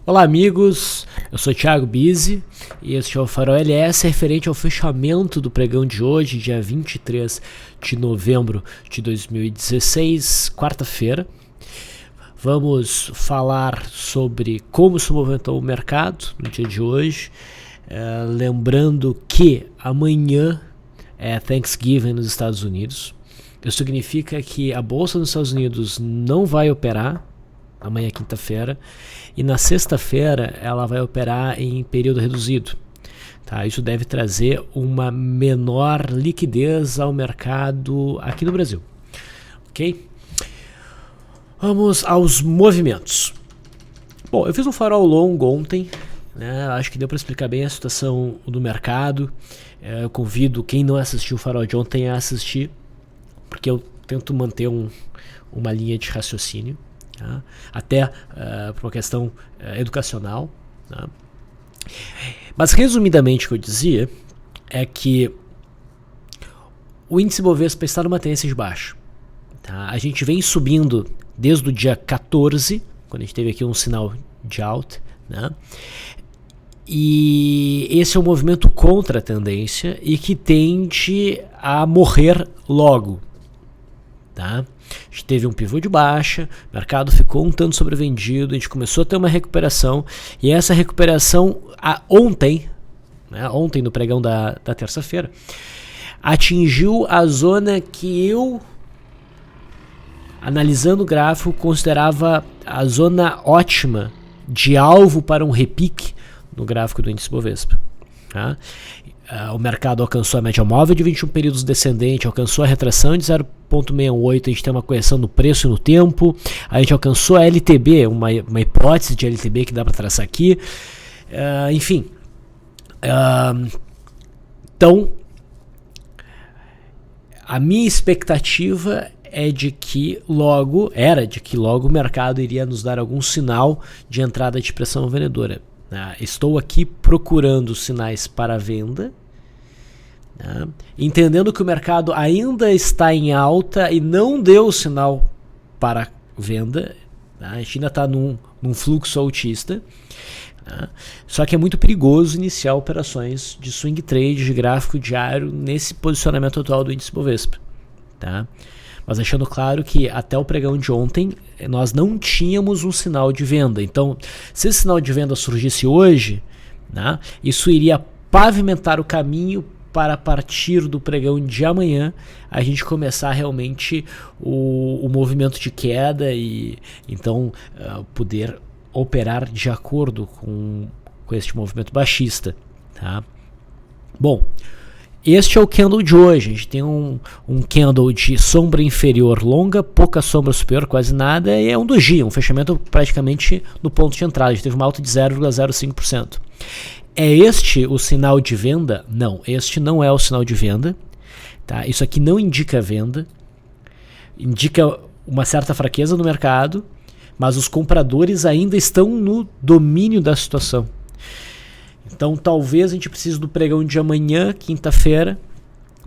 Olá amigos, eu sou Thiago Bizzi e este é o Farol LS referente ao fechamento do pregão de hoje, dia 23 de novembro de 2016, quarta-feira. Vamos falar sobre como se movimentou o mercado no dia de hoje, lembrando que amanhã é Thanksgiving nos Estados Unidos. Isso significa que a Bolsa nos Estados Unidos não vai operar amanhã, quinta-feira, e na sexta-feira ela vai operar em período reduzido. Tá? Isso deve trazer uma menor liquidez ao mercado aqui no Brasil. Ok? Vamos aos movimentos. Bom, eu fiz um farol longo ontem, né? Acho que deu para explicar bem a situação do mercado. Eu convido quem não assistiu o farol de ontem a assistir, porque eu tento manter uma linha de raciocínio. Tá? Até por uma questão educacional. Tá? Mas resumidamente o que eu dizia é que o índice Bovespa está numa tendência de baixa. Tá? A gente vem subindo desde o dia 14, quando a gente teve aqui um sinal de alta, né? E esse é um movimento contra a tendência e que tende a morrer logo. Tá? A gente teve um pivô de baixa, o mercado ficou um tanto sobrevendido, a gente começou a ter uma recuperação, e essa recuperação ontem, no pregão da terça-feira, atingiu a zona que eu, analisando o gráfico, considerava a zona ótima de alvo para um repique no gráfico do índice Bovespa. Tá? O mercado alcançou a média móvel de 21 períodos descendente, alcançou a retração de 0,68, a gente tem uma correção no preço e no tempo, a gente alcançou a LTB, uma hipótese de LTB que dá para traçar aqui, enfim. Então, a minha expectativa era de que logo o mercado iria nos dar algum sinal de entrada de pressão vendedora. Estou aqui procurando sinais para venda, entendendo que o mercado ainda está em alta e não deu sinal para venda. A gente ainda está num fluxo altista, só que é muito perigoso iniciar operações de swing trade, de gráfico diário, nesse posicionamento atual do índice Bovespa. Tá? Mas deixando claro que até o pregão de ontem nós não tínhamos um sinal de venda. Então, se esse sinal de venda surgisse hoje, isso iria pavimentar o caminho para, a partir do pregão de amanhã, a gente começar realmente o movimento de queda e então poder operar de acordo com este movimento baixista. Tá? Bom, este é o candle de hoje. A gente tem um candle de sombra inferior longa, pouca sombra superior, quase nada, e é um doji, um fechamento praticamente no ponto de entrada. A gente teve uma alta de 0,05%. É este o sinal de venda? Não, este não é o sinal de venda. Tá? Isso aqui não indica venda, indica uma certa fraqueza no mercado, mas os compradores ainda estão no domínio da situação. Então talvez a gente precise do pregão de amanhã, quinta-feira,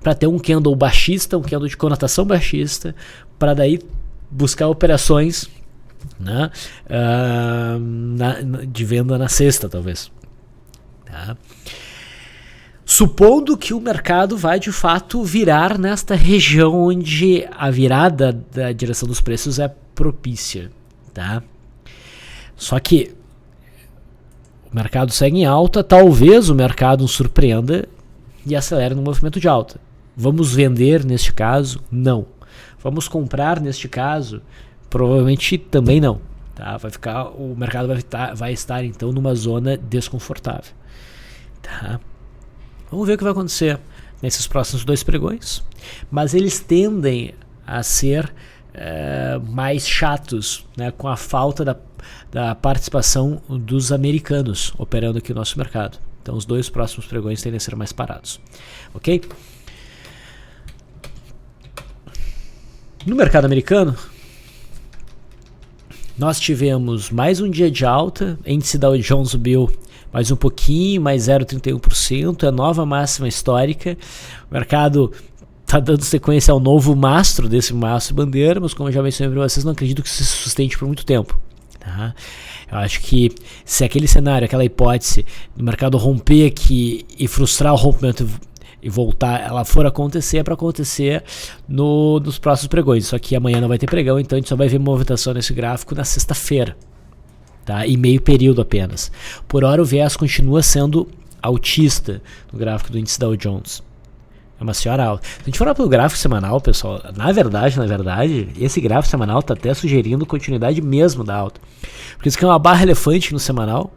para ter um candle baixista, um candle de conotação baixista, para daí buscar operações de venda na sexta, talvez. Tá? Supondo que o mercado vai de fato virar nesta região onde a virada da direção dos preços é propícia. Tá? Só que o mercado segue em alta, talvez o mercado nos surpreenda e acelere no movimento de alta. Vamos vender neste caso? Não. Vamos comprar neste caso? Provavelmente também não. Tá? O mercado vai estar então numa zona desconfortável. Tá? Vamos ver o que vai acontecer nesses próximos 2 pregões, mas eles tendem a ser mais chatos, com a falta da participação dos americanos operando aqui no nosso mercado. Então os 2 próximos pregões tendem a ser mais parados. Ok? No mercado americano, nós tivemos mais um dia de alta, índice Dow Jones subiu mais um pouquinho, mais 0,31%, é a nova máxima histórica. O mercado está dando sequência ao novo mastro desse mastro bandeira, mas como eu já mencionei para vocês, não acredito que se sustente por muito tempo. Tá? Eu acho que se aquele cenário, aquela hipótese do mercado romper aqui e frustrar o rompimento e voltar, ela for acontecer, é para acontecer nos próximos pregões. Só que amanhã não vai ter pregão, então a gente só vai ver movimentação nesse gráfico na sexta-feira, tá? E meio período apenas. Por hora o viés continua sendo altista no gráfico do índice Dow Jones. É uma senhora alta. Se a gente for pelo gráfico semanal, pessoal, na verdade, esse gráfico semanal está até sugerindo continuidade mesmo da alta. Porque isso aqui é uma barra elefante no semanal,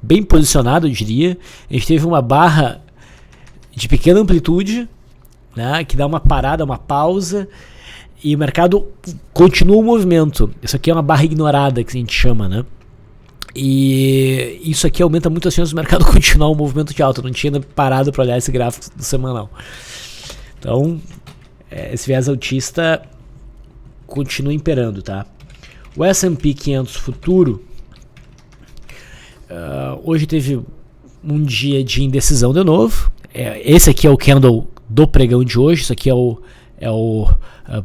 bem posicionado, eu diria. A gente teve uma barra de pequena amplitude, né, que dá uma parada, uma pausa, e o mercado continua o movimento. Isso aqui é uma barra ignorada, que a gente chama, né? E isso aqui aumenta muito as chances do mercado continuar o movimento de alta. Eu não tinha ainda parado para olhar esse gráfico do semanal. Então, esse viés altista continua imperando, tá? O S&P 500 futuro hoje teve um dia de indecisão de novo. Esse aqui é o candle do pregão de hoje. Isso aqui é o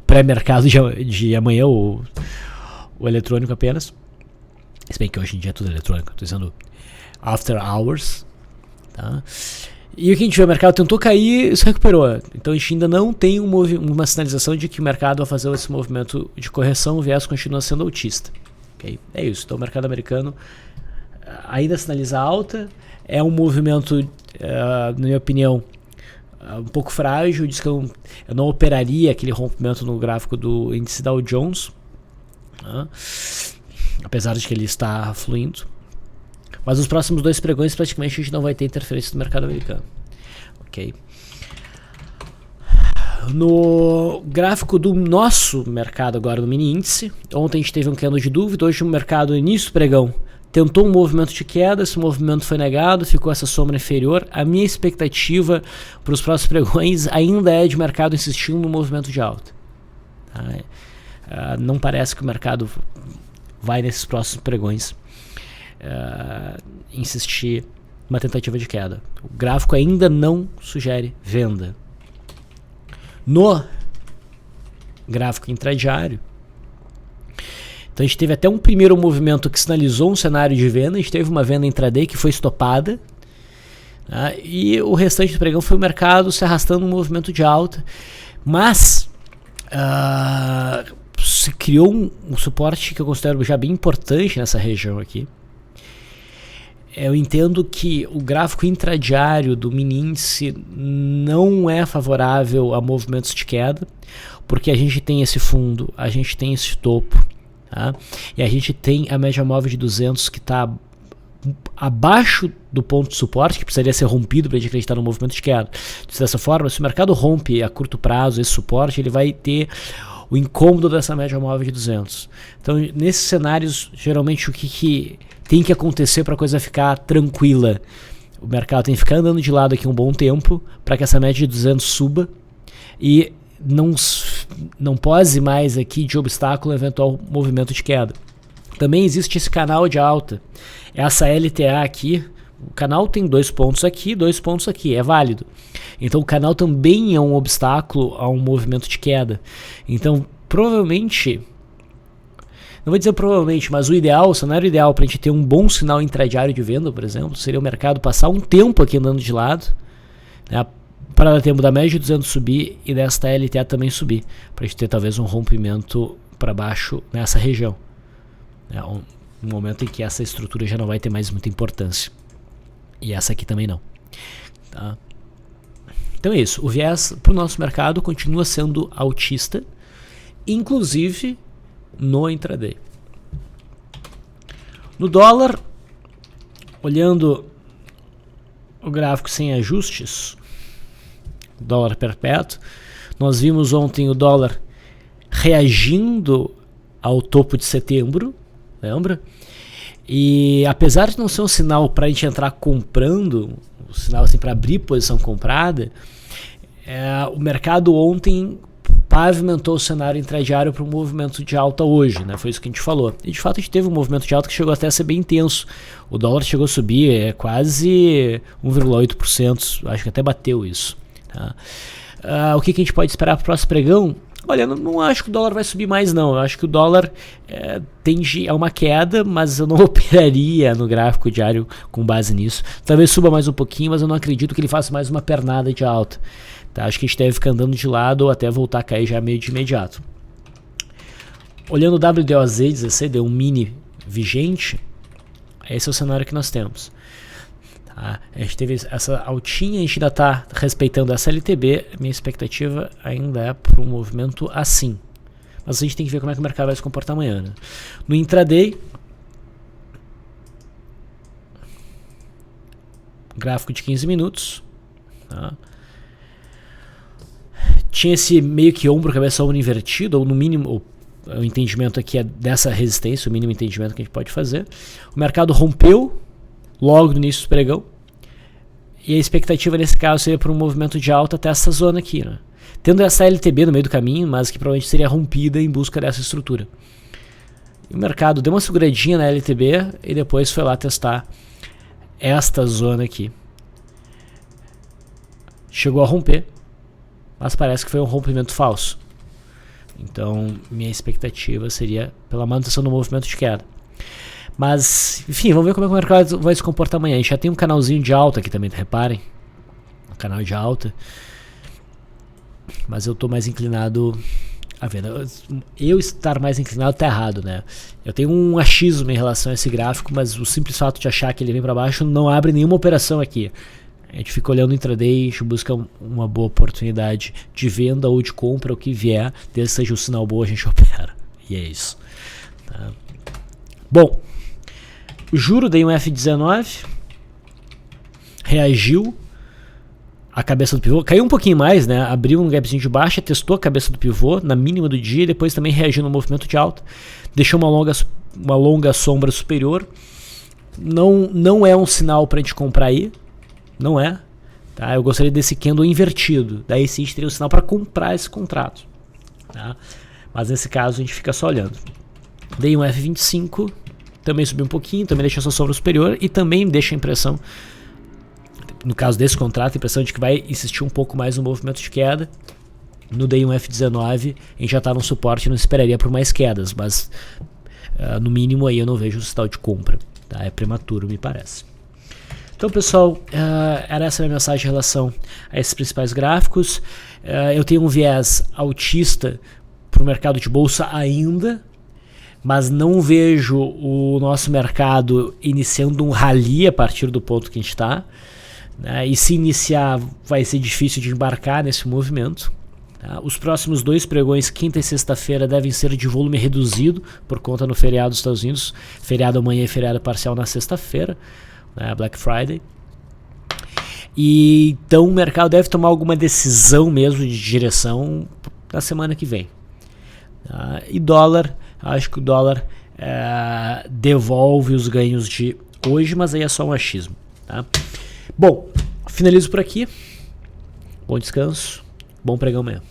pré-mercado de amanhã, o eletrônico apenas. Se bem que hoje em dia é tudo eletrônico, estou dizendo after hours, tá? E o que a gente vê, o mercado tentou cair e se recuperou. Então a gente ainda não tem uma sinalização de que o mercado vai fazer esse movimento de correção, o viés continua sendo altista. Okay? É isso, então o mercado americano ainda sinaliza alta, é um movimento, na minha opinião, um pouco frágil. Diz que eu não operaria aquele rompimento no gráfico do índice Dow Jones, tá? Apesar de que ele está fluindo. Mas nos próximos 2 pregões praticamente a gente não vai ter interferência do mercado americano. Ok. No gráfico do nosso mercado agora, no mini índice, ontem a gente teve um candle de dúvida, hoje o mercado no início do pregão tentou um movimento de queda, esse movimento foi negado, ficou essa sombra inferior. A minha expectativa para os próximos pregões ainda é de mercado insistindo no movimento de alta. Tá? Não parece que o mercado vai nesses próximos pregões insistir uma tentativa de queda. O gráfico ainda não sugere venda. No gráfico intradiário, então a gente teve até um primeiro movimento que sinalizou um cenário de venda. A gente teve uma venda intraday que foi estopada, tá? E o restante do pregão foi o mercado se arrastando um movimento de alta, mas se criou um suporte que eu considero já bem importante nessa região aqui. Eu entendo que o gráfico intradiário do mini índice não é favorável a movimentos de queda, porque a gente tem esse fundo, a gente tem esse topo, tá? E a gente tem a média móvel de 200 que está abaixo do ponto de suporte, que precisaria ser rompido para a gente acreditar no movimento de queda. Dessa forma, se o mercado rompe a curto prazo esse suporte, ele vai ter o incômodo dessa média móvel de 200. Então, nesses cenários, geralmente o que tem que acontecer para a coisa ficar tranquila? O mercado tem que ficar andando de lado aqui um bom tempo para que essa média de 200 suba e não pose mais aqui de obstáculo ao eventual movimento de queda. Também existe esse canal de alta. Essa LTA aqui, o canal tem 2 pontos aqui, 2 pontos aqui, é válido. Então o canal também é um obstáculo a um movimento de queda. Então provavelmente, não vou dizer provavelmente, mas o cenário ideal para a gente ter um bom sinal intradiário de venda, por exemplo, seria o mercado passar um tempo aqui andando de lado, né, para dar tempo da média de 200 subir e desta LTA também subir, para a gente ter talvez um rompimento para baixo nessa região. É um momento em que essa estrutura já não vai ter mais muita importância. E essa aqui também não. Tá? Então é isso. O viés para o nosso mercado continua sendo altista, inclusive no intraday. No dólar, olhando o gráfico sem ajustes, dólar perpétuo, nós vimos ontem o dólar reagindo ao topo de setembro, lembra? E apesar de não ser um sinal para a gente entrar comprando, um sinal assim para abrir posição comprada, o mercado ontem pavimentou o cenário intradiário para um movimento de alta hoje, né? Foi isso que a gente falou. E de fato a gente teve um movimento de alta que chegou até a ser bem intenso. O dólar chegou a subir quase 1,8%, acho que até bateu isso. Tá? O que a gente pode esperar para o próximo pregão? Olha, eu não acho que o dólar vai subir mais não, eu acho que o dólar tende a uma queda, mas eu não operaria no gráfico diário com base nisso. Talvez suba mais um pouquinho, mas eu não acredito que ele faça mais uma pernada de alta. Tá? Acho que a gente deve ficar andando de lado ou até voltar a cair já meio de imediato. Olhando o WDOZ16, deu um mini vigente, esse é o cenário que nós temos. Tá? A gente teve essa altinha, a gente ainda está respeitando essa LTB, minha expectativa ainda é para um movimento assim. Mas a gente tem que ver como é que o mercado vai se comportar amanhã. Né? No intraday, gráfico de 15 minutos, tá? Tinha esse meio que ombro, cabeça, ombro invertido, ou no mínimo, o entendimento aqui é dessa resistência, o mínimo entendimento que a gente pode fazer. O mercado rompeu logo no início do pregão, e a expectativa nesse caso seria para um movimento de alta até essa zona aqui, né? Tendo essa LTB no meio do caminho, mas que provavelmente seria rompida em busca dessa estrutura. E o mercado deu uma seguradinha na LTB e depois foi lá testar esta zona aqui. Chegou a romper, mas parece que foi um rompimento falso. Então, minha expectativa seria pela manutenção do movimento de queda. Mas, enfim, vamos ver como é que o mercado vai se comportar amanhã. A gente já tem um canalzinho de alta aqui também, reparem. Um canal de alta. Mas eu estou mais inclinado a ver. Eu estar mais inclinado tá errado, né? Eu tenho um achismo em relação a esse gráfico, mas o simples fato de achar que ele vem para baixo não abre nenhuma operação aqui. A gente fica olhando o intraday, a gente busca uma boa oportunidade de venda ou de compra, o que vier, desde que seja um sinal bom, a gente opera. E é isso. Tá? Bom, o juro dei um F19, reagiu a cabeça do pivô, caiu um pouquinho mais, né? Abriu um gapzinho de baixa, testou a cabeça do pivô na mínima do dia, depois também reagiu no movimento de alta, deixou uma longa sombra superior. Não é um sinal para a gente comprar aí, não é. Tá? Eu gostaria desse candle invertido, daí sim a gente teria um sinal para comprar esse contrato. Tá? Mas nesse caso a gente fica só olhando. Dei um F25, também subiu um pouquinho, também deixa essa sombra superior e também deixa a impressão, no caso desse contrato, a impressão de que vai insistir um pouco mais no movimento de queda. No Day 1 F19 a gente já está no suporte e não esperaria por mais quedas, mas no mínimo aí eu não vejo o sinal de compra. Tá? É prematuro, me parece. Então, pessoal, era essa a minha mensagem em relação a esses principais gráficos. Eu tenho um viés altista para o mercado de bolsa ainda, mas não vejo o nosso mercado iniciando um rally a partir do ponto que a gente está. Né? E se iniciar, vai ser difícil de embarcar nesse movimento. Tá? Os próximos 2 pregões, quinta e sexta-feira, devem ser de volume reduzido por conta do feriado dos Estados Unidos. Feriado amanhã e feriado parcial na sexta-feira, né? Black Friday. E então o mercado deve tomar alguma decisão mesmo de direção na semana que vem. Tá? E dólar, acho que o dólar devolve os ganhos de hoje, mas aí é só um achismo. Tá? Bom, finalizo por aqui. Bom descanso, bom pregão amanhã.